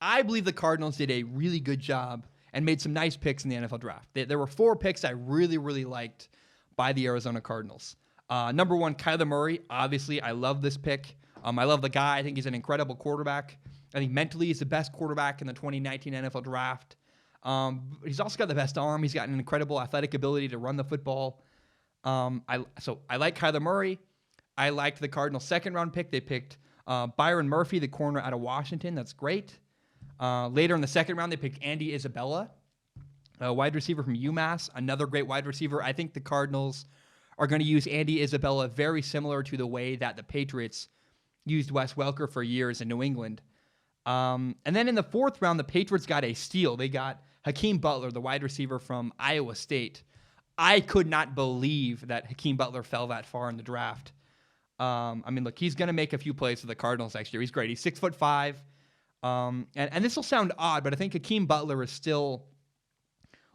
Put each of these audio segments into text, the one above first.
I believe the Cardinals did a really good job and made some nice picks in the NFL draft. There were 4 picks I really, really liked by the Arizona Cardinals. Number 1, Kyler Murray. Obviously, I love this pick. I love the guy. I think he's an incredible quarterback. I think mentally he's the best quarterback in the 2019 NFL draft. He's also got the best arm. He's got an incredible athletic ability to run the football. I like Kyler Murray. I liked the Cardinals' second-round pick. They picked Byron Murphy, the corner out of Washington. That's great. Later in the second round, they picked Andy Isabella, a wide receiver from UMass, another great wide receiver. I think the Cardinals are going to use Andy Isabella very similar to the way that the Patriots used Wes Welker for years in New England. And then in the 4th round, the Patriots got a steal. They got Hakeem Butler, the wide receiver from Iowa State. I could not believe that Hakeem Butler fell that far in the draft. Look, he's going to make a few plays for the Cardinals next year. He's great. He's 6'5". And this will sound odd, but I think Hakeem Butler is still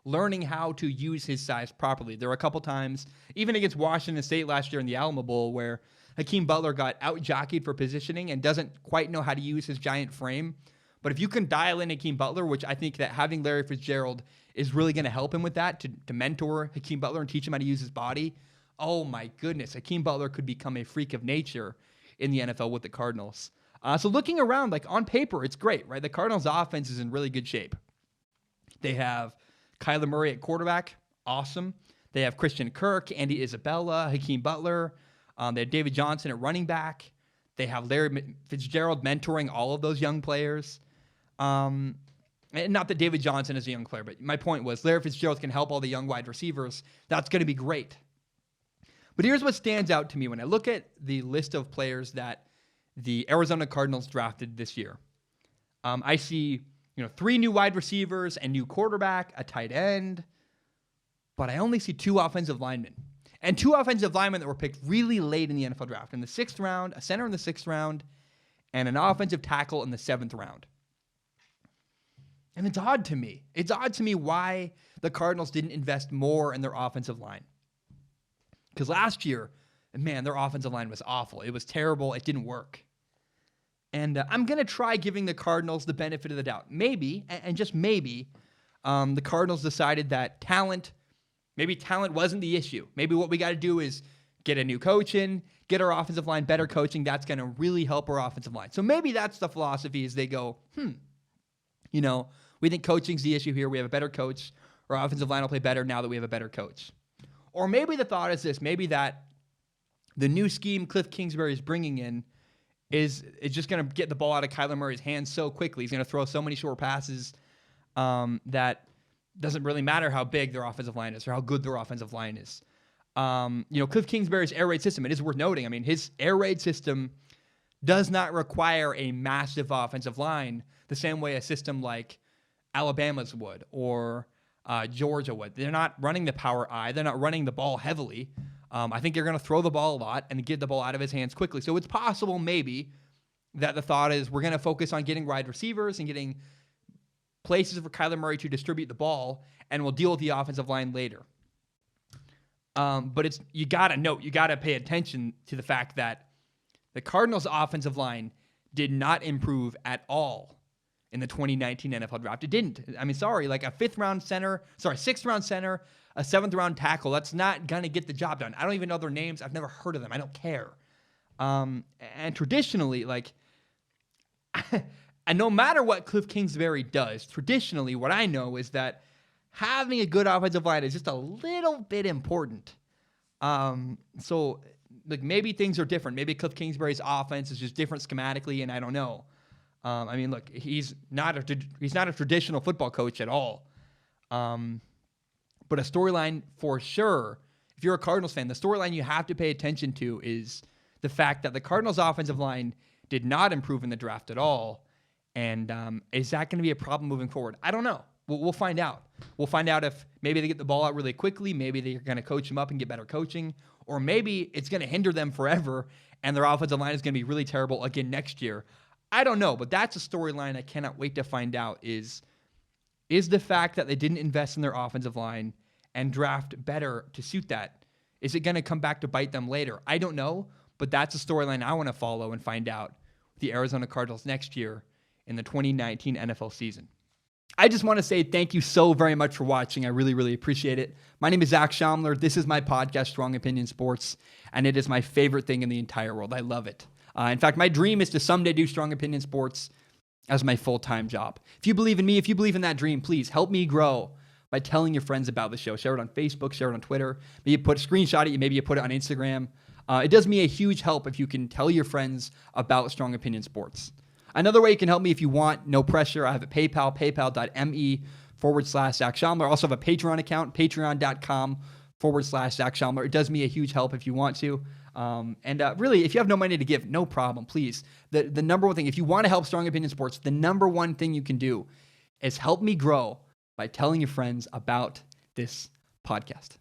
learning how to use his size properly. There were a couple times, even against Washington State last year in the Alamo Bowl, where Hakeem Butler got out-jockeyed for positioning and doesn't quite know how to use his giant frame. But if you can dial in Hakeem Butler, which I think that having Larry Fitzgerald is really going to help him with that, to mentor Hakeem Butler and teach him how to use his body, oh my goodness, Hakeem Butler could become a freak of nature in the NFL with the Cardinals. So looking around, like on paper, it's great, right? The Cardinals' offense is in really good shape. They have Kyler Murray at quarterback, awesome. They have Christian Kirk, Andy Isabella, Hakeem Butler. They have David Johnson at running back. They have Larry Fitzgerald mentoring all of those young players. And not that David Johnson is a young player, but my point was Larry Fitzgerald can help all the young wide receivers. That's going to be great. But here's what stands out to me when I look at the list of players that the Arizona Cardinals drafted this year. I see, 3 new wide receivers, a new quarterback, a tight end, but I only see 2 offensive linemen. And 2 offensive linemen that were picked really late in the NFL draft. In the 6th round, a center in the 6th round, and an offensive tackle in the 7th round. And it's odd to me. It's odd to me why the Cardinals didn't invest more in their offensive line. Because last year, man, their offensive line was awful. It was terrible. It didn't work. And I'm going to try giving the Cardinals the benefit of the doubt. Maybe, and just maybe, the Cardinals decided that talent wasn't the issue. Maybe what we got to do is get a new coach in, get our offensive line better coaching. That's going to really help our offensive line. So maybe that's the philosophy is they go, we think coaching's the issue here. We have a better coach. Our offensive line will play better now that we have a better coach. Or maybe the thought is this, maybe that the new scheme Cliff Kingsbury is bringing in is just going to get the ball out of Kyler Murray's hands so quickly. He's going to throw so many short passes that doesn't really matter how big their offensive line is or how good their offensive line is. Cliff Kingsbury's air raid system, it is worth noting. I mean, his air raid system does not require a massive offensive line the same way a system like Alabama's would or Georgia would. They're not running the power I. They're not running the ball heavily. I think they're going to throw the ball a lot and get the ball out of his hands quickly. So it's possible maybe that the thought is we're going to focus on getting wide receivers and getting places for Kyler Murray to distribute the ball, and we'll deal with the offensive line later. But you got to pay attention to the fact that the Cardinals' offensive line did not improve at all in the 2019 NFL draft. It didn't. I mean, like a 6th-round center, a 7th-round tackle, that's not going to get the job done. I don't even know their names. I've never heard of them. I don't care. And traditionally, and no matter what Cliff Kingsbury does, traditionally what I know is that having a good offensive line is just a little bit important. Maybe things are different. Maybe Cliff Kingsbury's offense is just different schematically, and I don't know. He's not a traditional football coach at all. But a storyline for sure, if you're a Cardinals fan, the storyline you have to pay attention to is the fact that the Cardinals' offensive line did not improve in the draft at all. And is that going to be a problem moving forward? I don't know. We'll find out. We'll find out if maybe they get the ball out really quickly, maybe they're going to coach them up and get better coaching, or maybe it's going to hinder them forever and their offensive line is going to be really terrible again next year. I don't know, but that's a storyline I cannot wait to find out is the fact that they didn't invest in their offensive line and draft better to suit that. Is it going to come back to bite them later? I don't know, but that's a storyline I want to follow and find out with the Arizona Cardinals next year in the 2019 NFL season. I just want to say thank you so very much for watching. I really, really appreciate it. My name is Zach Schaumler. This is my podcast, Strong Opinion Sports, and it is my favorite thing in the entire world. I love it. In fact, my dream is to someday do Strong Opinion Sports as my full-time job. If you believe in me, if you believe in that dream, please help me grow by telling your friends about the show. Share it on Facebook, share it on Twitter. Maybe you put a screenshot it, maybe you put it on Instagram. It does me a huge help if you can tell your friends about Strong Opinion Sports. Another way you can help me if you want, no pressure, I have a PayPal, paypal.me/Zach Schaumler. I also have a Patreon account, patreon.com/Zach Schaumler. It does me a huge help if you want to. Really, if you have no money to give, no problem, please. The number one thing, if you want to help Strong Opinion Sports, the number one thing you can do is help me grow by telling your friends about this podcast.